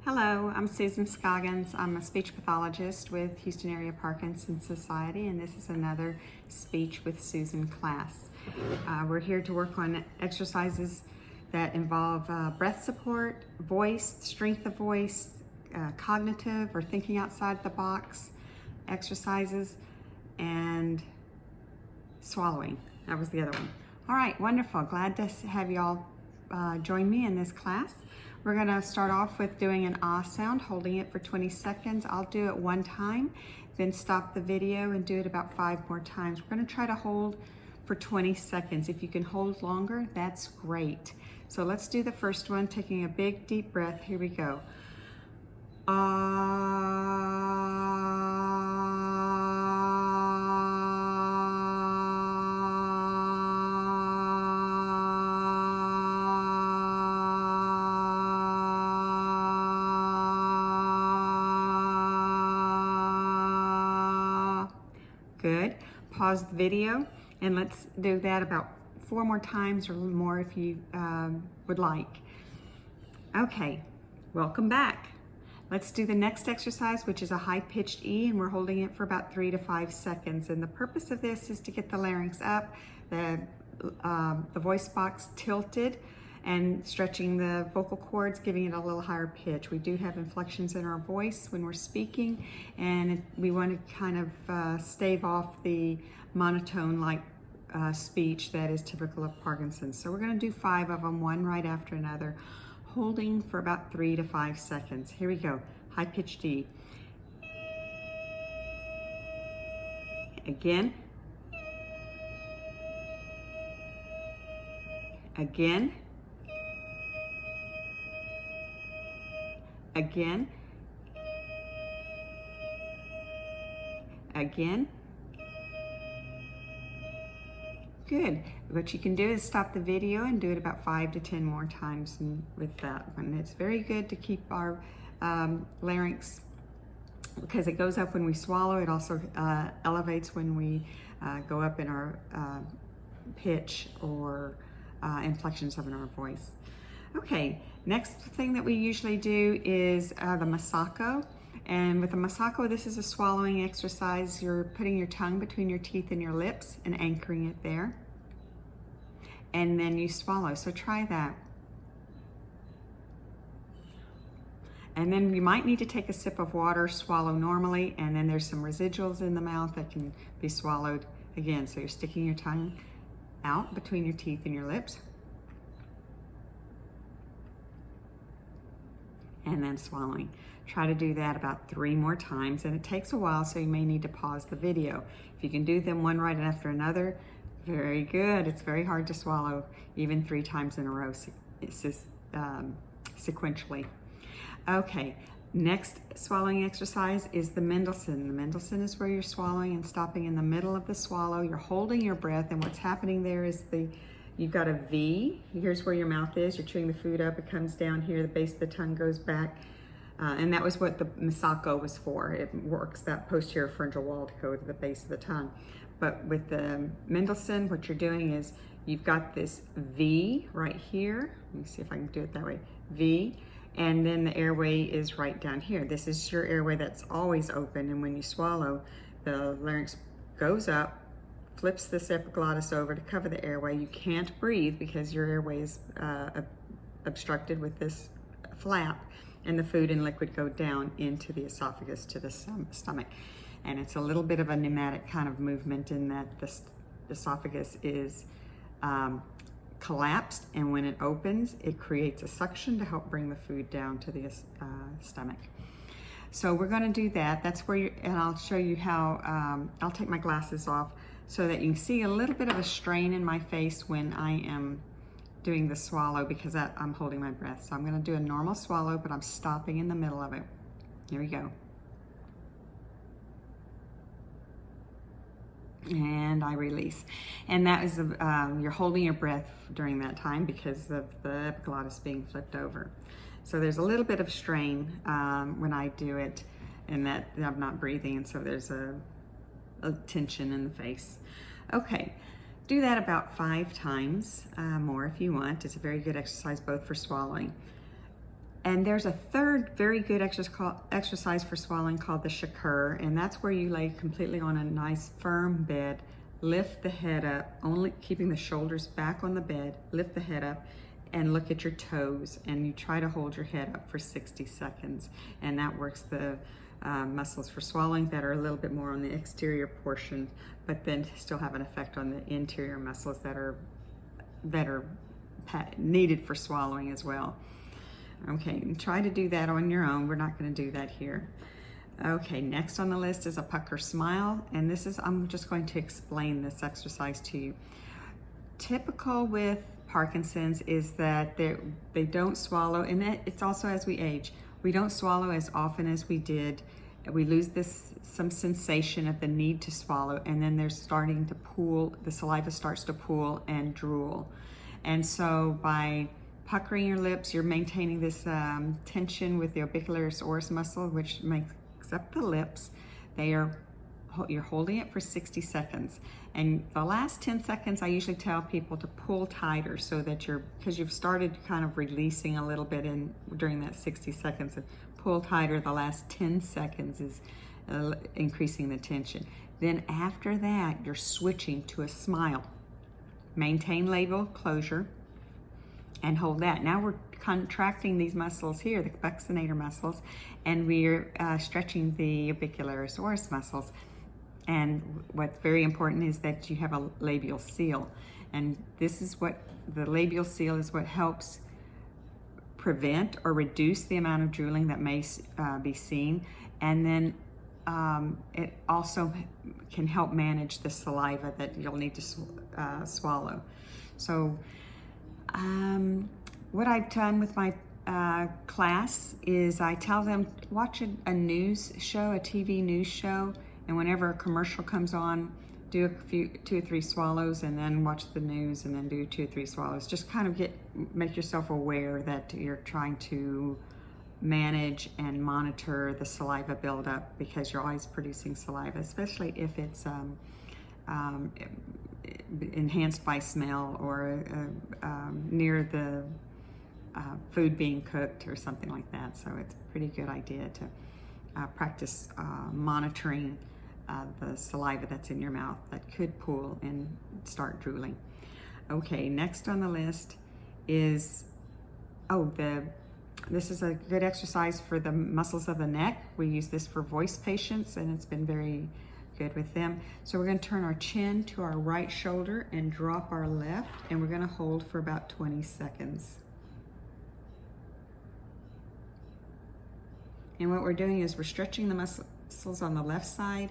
Hello, I'm Susan Scoggins. I'm a speech pathologist with Houston Area Parkinson's Society, and this is another Speech with Susan class. We're here to work on exercises that involve breath support, voice, strength of voice, cognitive or thinking outside the box exercises, and swallowing. That was the other one. All right, wonderful. Glad to have you all join me in this class. We're going to start off with doing an ah sound, holding it for 20 seconds. I'll do it one time, then stop the video and do it about 5 more times. We're going to try to hold for 20 seconds. If you can hold longer, that's great. So let's do the first one, taking a big deep breath. Here we go. Good. Pause the video and let's do that about 4 more times or more if you would like. Okay, welcome back. Let's do the next exercise, which is a high-pitched E, and we're holding it for about 3 to 5 seconds. And the purpose of this is to get the larynx up, the voice box tilted, and stretching the vocal cords, giving it a little higher pitch. We do have inflections in our voice when we're speaking, and we want to kind of stave off the monotone-like speech that is typical of Parkinson's. So we're going to do 5 of them, one right after another, holding for about 3 to 5 seconds. Here we go. High-pitched E. Again. Again. Again. Again. Good. What you can do is stop the video and do it about 5 to 10 more times with that one. It's very good to keep our larynx, because it goes up when we swallow. It also elevates when we go up in our pitch or inflections of in our voice. Okay, next thing that we usually do is the Masako. And with the Masako, this is a swallowing exercise. You're putting your tongue between your teeth and your lips and anchoring it there. And then you swallow, so try that. And then you might need to take a sip of water, swallow normally, and then there's some residuals in the mouth that can be swallowed again. So you're sticking your tongue out between your teeth and your lips. And then swallowing. Try to do that about 3 more times, and it takes a while, so you may need to pause the video. If you can do them one right after another, very good. It's very hard to swallow even 3 times in a row sequentially. Okay, next swallowing exercise is the Mendelssohn. The Mendelssohn is where you're swallowing and stopping in the middle of the swallow. You're holding your breath, and what's happening there is you've got a V. Here's where your mouth is. You're chewing the food up. It comes down here. The base of the tongue goes back. And that was what the Masako was for. It works that posterior pharyngeal wall to go to the base of the tongue. But with the Mendelssohn, what you're doing is you've got this V right here. Let me see if I can do it that way. V. And then the airway is right down here. This is your airway that's always open. And when you swallow, the larynx goes up, flips this epiglottis over to cover the airway. You can't breathe because your airway is obstructed with this flap, and the food and liquid go down into the esophagus to the stomach. And it's a little bit of a pneumatic kind of movement in that the esophagus is collapsed, and when it opens, it creates a suction to help bring the food down to the stomach. So we're going to do that. That's where and I'll show you how. I'll take my glasses off so that you can see a little bit of a strain in my face when I am doing the swallow, because I'm holding my breath. So I'm going to do a normal swallow, but I'm stopping in the middle of it. Here we go. And I release. And that is, you're holding your breath during that time because of the epiglottis being flipped over. So there's a little bit of strain when I do it, and that I'm not breathing, and so there's a tension in the face. Okay, do that about 5 times more if you want. It's a very good exercise both for swallowing. And there's a third very good exercise for swallowing called the shakur, and that's where you lay completely on a nice firm bed, lift the head up, only keeping the shoulders back on the bed, lift the head up and look at your toes, and you try to hold your head up for 60 seconds. And that works the muscles for swallowing that are a little bit more on the exterior portion, but then still have an effect on the interior muscles that are needed for swallowing as well. Okay, try to do that on your own. We're not going to do that here. Okay, next on the list is a pucker smile, and this is, I'm just going to explain this exercise to you. Typical with Parkinson's is that they don't swallow, and it's also as we age. We don't swallow as often as we did. We lose some sensation of the need to swallow, and then they're starting to pool, the saliva starts to pool and drool. And so by puckering your lips, you're maintaining this tension with the orbicularis oris muscle, which makes up the lips. You're holding it for 60 seconds. And the last 10 seconds, I usually tell people to pull tighter so that because you've started kind of releasing a little bit during that 60 seconds. And pull tighter, the last 10 seconds is increasing the tension. Then after that, you're switching to a smile. Maintain labial closure and hold that. Now we're contracting these muscles here, the buccinator muscles, and we're stretching the orbicularis oris muscles. And what's very important is that you have a labial seal. And this is what, the labial seal is what helps prevent or reduce the amount of drooling that may be seen. And then it also can help manage the saliva that you'll need to swallow. So what I've done with my class is I tell them, watch a news show, a TV news show, and whenever a commercial comes on, do two or three swallows, and then watch the news, and then do 2 or 3 swallows. Just kind of make yourself aware that you're trying to manage and monitor the saliva buildup, because you're always producing saliva, especially if it's enhanced by smell or near the food being cooked or something like that. So it's a pretty good idea to practice monitoring the saliva that's in your mouth that could pool and start drooling. Okay, next on the list is, this is a good exercise for the muscles of the neck. We use this for voice patients, and it's been very good with them. So we're going to turn our chin to our right shoulder and drop our left, and we're going to hold for about 20 seconds. And what we're doing is we're stretching the muscles on the left side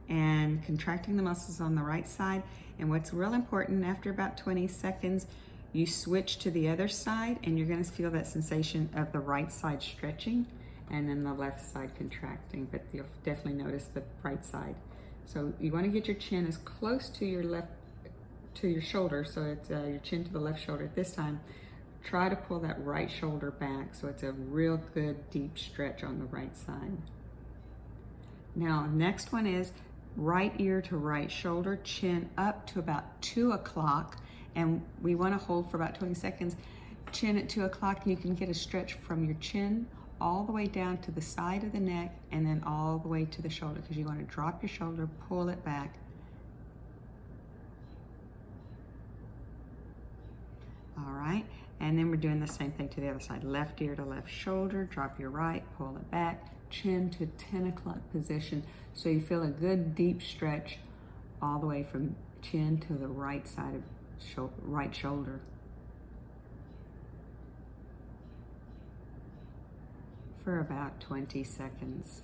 and contracting the muscles on the right side. And what's real important, after about 20 seconds, you switch to the other side, and you're going to feel that sensation of the right side stretching and then the left side contracting, but you'll definitely notice the right side. So you want to get your chin as close to your shoulder, so it's your chin to the left shoulder. This time, try to pull that right shoulder back so it's a real good deep stretch on the right side. Now, next one is right ear to right shoulder, chin up to about 2 o'clock, and we want to hold for about 20 seconds. Chin at 2 o'clock, you can get a stretch from your chin all the way down to the side of the neck and then all the way to the shoulder, because you want to drop your shoulder, pull it back. All right, and then we're doing the same thing to the other side. Left ear to left shoulder, drop your right, pull it back, chin to 10 o'clock position. So you feel a good deep stretch all the way from chin to the right side of right shoulder. For about 20 seconds.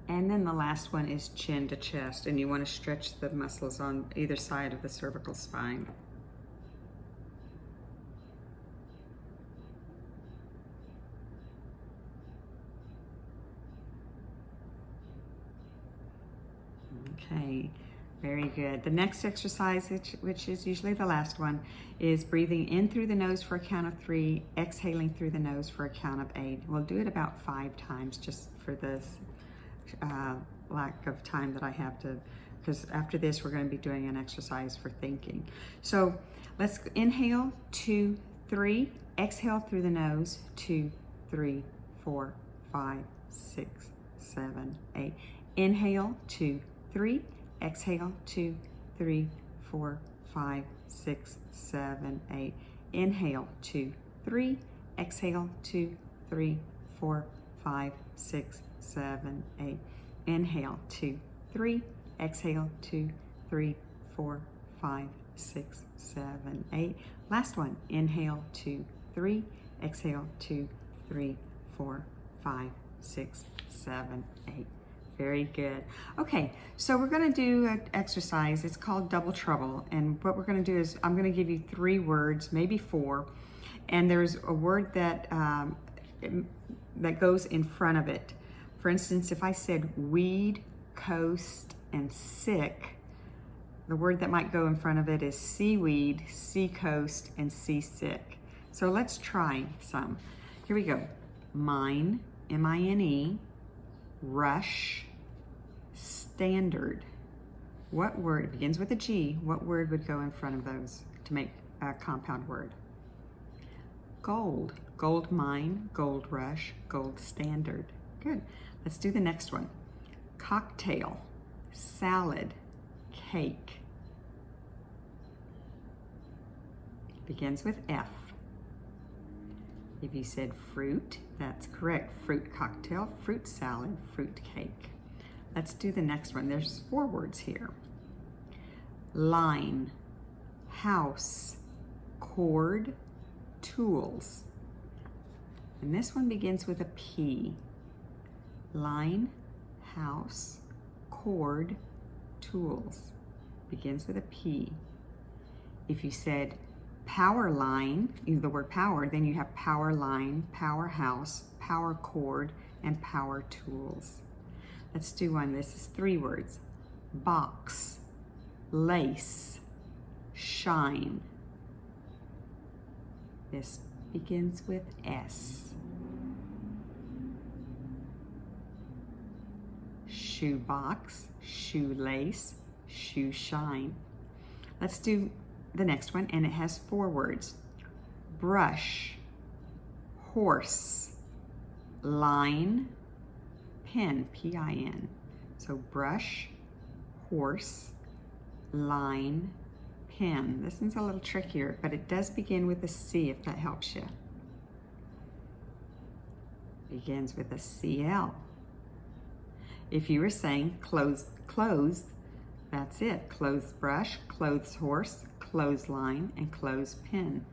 And then the last one is chin to chest, and you want to stretch the muscles on either side of the cervical spine. Okay, very good. The next exercise, which is usually the last one, is breathing in through the nose for a count of 3, exhaling through the nose for a count of 8. We'll do it about 5 times just for this lack of time that I have to, because after this we're going to be doing an exercise for thinking. So let's inhale 2, 3. Exhale through the nose. 2, 3, 4, 5, 6, 7, 8. Inhale, 2, 3. Exhale, 2, 3, 4, 5, 6, 7, 8. Inhale, 2, 3. Exhale, 2, 3, 4, 5, 6, 7, 8. Inhale, 2, 3. Exhale, 2, 3, 4, 5, 6, 7, 8. Last one. Inhale, 2, 3. Exhale, 2, 3, 4, 5, 6, 7, 8. Very good. Okay, so we're going to do an exercise. It's called Double Trouble. And what we're going to do is I'm going to give you 3 words, maybe 4. And there's a word that that goes in front of it. For instance, if I said weed, coast, and sick, the word that might go in front of it is seaweed, seacoast, and seasick. So let's try some. Here we go. Mine, M-I-N-E, rush, standard. What word begins with a G? What word would go in front of those to make a compound word? Gold. Gold mine, gold rush, gold standard. Good. Let's do the next one. Cocktail, salad, cake. Begins with F. If you said fruit, that's correct. Fruit cocktail, fruit salad, fruit cake. Let's do the next one. There's 4 words here. Line, house, cord, tools. And this one begins with a P. Line, house, cord, tools. Begins with a P. If you said power line, the word power, then you have power line, powerhouse, power cord, and power tools. Let's do one. This is 3 words. Box, lace, shine. This begins with S. Shoebox, shoelace, shoe shine. Let's do the next one, and it has 4 words. Brush, horse, line, pin, P-I-N. So brush, horse, line, pin. This one's a little trickier, but it does begin with a C if that helps you. Begins with a C-L. If you were saying clothes, that's it. Clothes brush, clothes horse, clothesline, and clothes pin.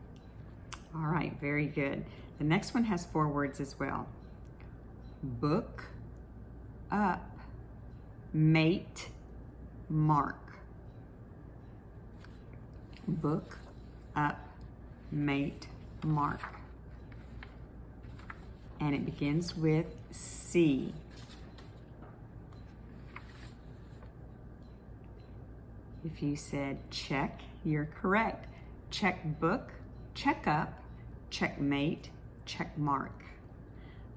All right, very good. The next one has 4 words as well. Book, up, mate, mark. Book, up, mate, mark. And it begins with C. If you said check, you're correct. Check book, check up, checkmate, check mark.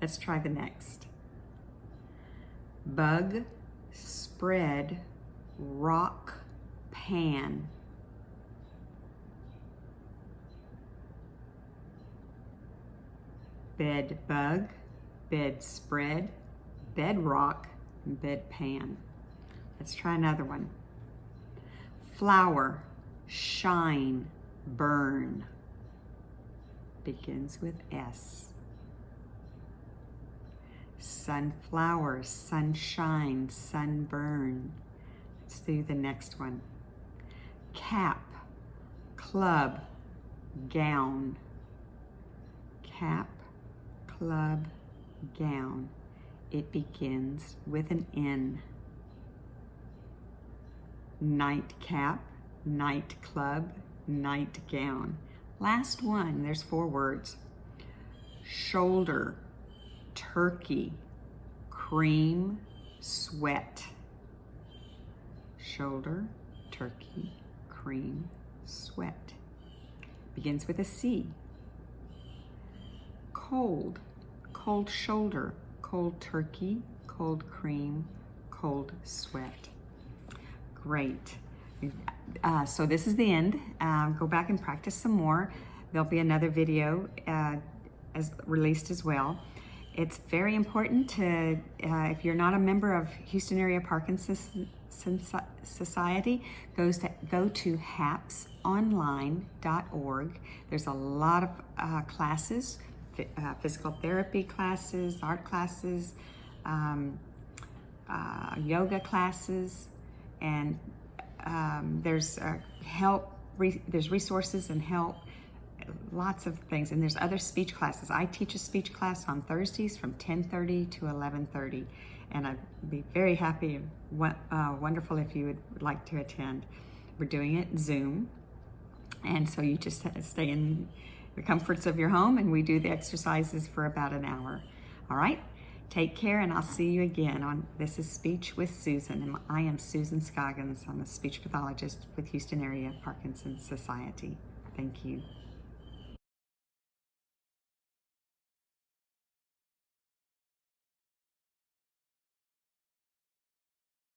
Let's try the next. Bug, spread, rock, pan. Bed bug, bed spread, bed rock, and bed pan. Let's try another one. Flower, shine, burn. Begins with S. Sunflower, sunshine, sunburn. Let's do the next one. Cap, club, gown. Cap, club, gown. It begins with an N. Nightcap, nightclub, nightgown. Last one, there's 4 words. Shoulder, turkey, cream, sweat. Shoulder, turkey, cream, sweat. Begins with a C. Cold, cold shoulder, cold turkey, cold cream, cold sweat. Great. So this is the end. Go back and practice some more. there'll be another video as released as well. It's very important to, if you're not a member of Houston Area Parkinson's Society, go to hapsonline.org. There's a lot of classes, physical therapy classes, art classes, yoga classes, and there's there's resources and help, lots of things, and there's other speech classes. I teach a speech class on Thursdays from 10:30 to 11:30, and I'd be very happy, wonderful if you would like to attend. We're doing it Zoom, and so you just stay in the comforts of your home, and we do the exercises for about an hour. All right, take care, and I'll see you again on This is Speech with Susan, and I am Susan Scoggins. I'm a speech pathologist with Houston Area Parkinson's Society. Thank you.